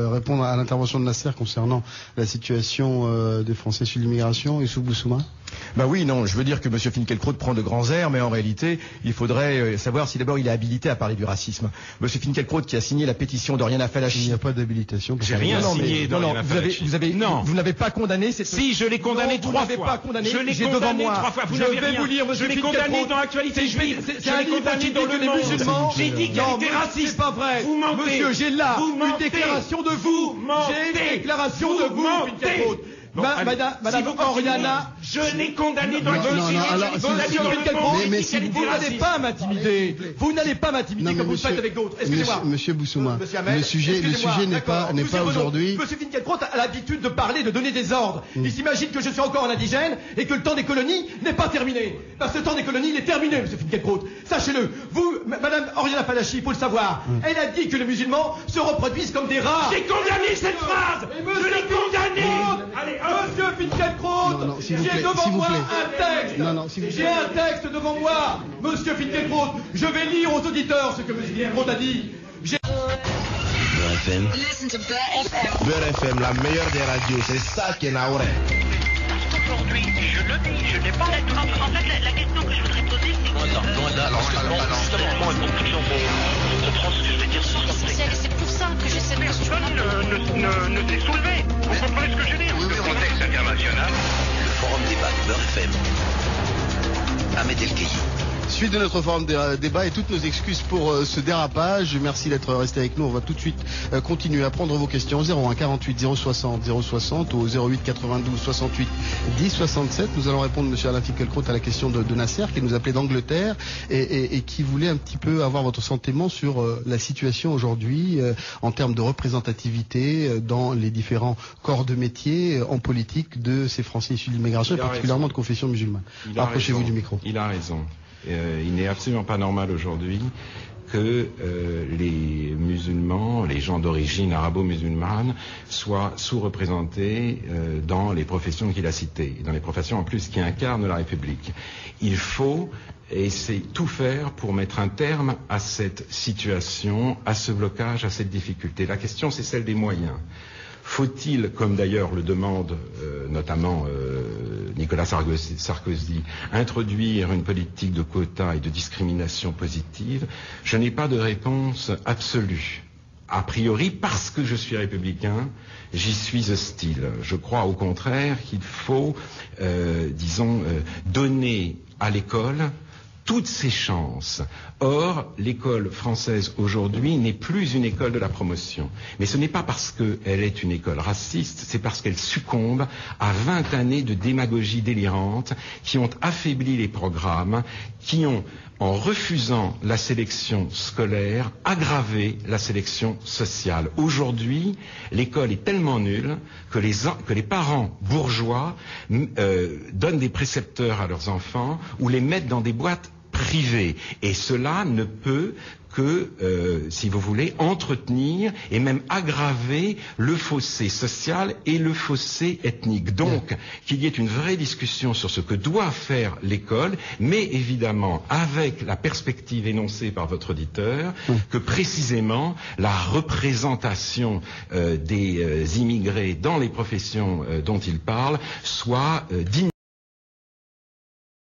Répondre à l'intervention de Nasser concernant la situation des Français sur l'immigration et sous Boussouma. Bah oui, non, je veux dire que M. Finkielkraut prend de grands airs, mais en réalité, il faudrait savoir si d'abord il est habilité à parler du racisme. M. Finkielkraut qui a signé la pétition d'Oriana Fallachi. Il n'y a pas d'habilitation. J'ai rien signé d'Oriana Fallachi. Vous n'avez pas condamné cette... Si, je l'ai condamné non, 3 fois. Pas condamné. Je l'ai condamné 3 fois. Vous n'avez rien. Vous lire, je l'ai condamné dans l'actualité juive. Je l'ai condamné dans le Monde. J'ai dit qu'elle était raciste. C'est pas vrai. Vous mentez. Monsieur, j'ai là une déclaration de vous. J'ai une déclaration de vous, Finkielkraut. Madame Oriana, je l'ai condamné dans le mais si vous n'allez pas m'intimider, vous n'allez pas m'intimider comme vous le faites avec d'autres. Excusez-moi. Monsieur Boussouma, le sujet n'est pas aujourd'hui. Monsieur Finkielkraut a l'habitude de parler, de donner des ordres. Il s'imagine que je suis encore un indigène et que le temps des colonies n'est pas terminé. Parce que le temps des colonies, il est terminé, Monsieur Finkielkraut. Sachez-le. Vous, Madame Oriana Fallachi, il faut le savoir. Elle a dit que les musulmans se reproduisent comme des rats. J'ai condamné cette phrase. Je l'ai condamné. Allez, Monsieur Finkielkraut, j'ai devant moi un texte. J'ai un texte devant moi, Monsieur Finkielkraut. Je vais lire aux auditeurs ce que Monsieur Finkielkraut a dit. Beurre FM. Beurre FM, la meilleure des radios, c'est ça qui est naouré. Aujourd'hui, je le dis, je n'ai pas... En fait, la question que je voudrais poser, c'est que... Justement, une conclusion pour comprendre ce que je vais dire. C'est pour ça que j'essaie de... Personne ne t'est soulevé. Vous comprenez ce que je dis? Le contexte international. Le forum débat de Beurre FM. Ahmed El-Kayi. Suite de notre forum débat et toutes nos excuses pour ce dérapage. Merci d'être resté avec nous. On va tout de suite continuer à prendre vos questions. 01 48 060 060 ou 08 92 68 10 67. Nous allons répondre, Monsieur Alain Finkielkraut, à la question de Nasser qui nous appelait d'Angleterre et qui voulait un petit peu avoir votre sentiment sur la situation aujourd'hui en termes de représentativité dans les différents corps de métier en politique de ces Français issus de l'immigration et particulièrement de confession musulmane. Approchez-vous du micro. Il a raison. Il n'est absolument pas normal aujourd'hui que les musulmans, les gens d'origine arabo-musulmane, soient sous-représentés dans les professions qu'il a citées, dans les professions en plus qui incarnent la République. Il faut essayer tout faire pour mettre un terme à cette situation, à ce blocage, à cette difficulté. La question, c'est celle des moyens. Faut-il, comme d'ailleurs le demande notamment Nicolas Sarkozy, introduire une politique de quotas et de discrimination positive? Je n'ai pas de réponse absolue. A priori, parce que je suis républicain, j'y suis hostile. Je crois au contraire qu'il faut, donner à l'école toutes ses chances. Or, l'école française aujourd'hui n'est plus une école de la promotion. Mais ce n'est pas parce qu'elle est une école raciste, c'est parce qu'elle succombe à 20 années de démagogie délirante qui ont affaibli les programmes, qui ont, en refusant la sélection scolaire, aggravé la sélection sociale. Aujourd'hui, l'école est tellement nulle que les parents bourgeois donnent des précepteurs à leurs enfants ou les mettent dans des boîtes privées. Et cela ne peut que, si vous voulez, entretenir et même aggraver le fossé social et le fossé ethnique. Donc, qu'il y ait une vraie discussion sur ce que doit faire l'école, mais évidemment avec la perspective énoncée par votre auditeur, que précisément la représentation des immigrés dans les professions dont il parle soit digne.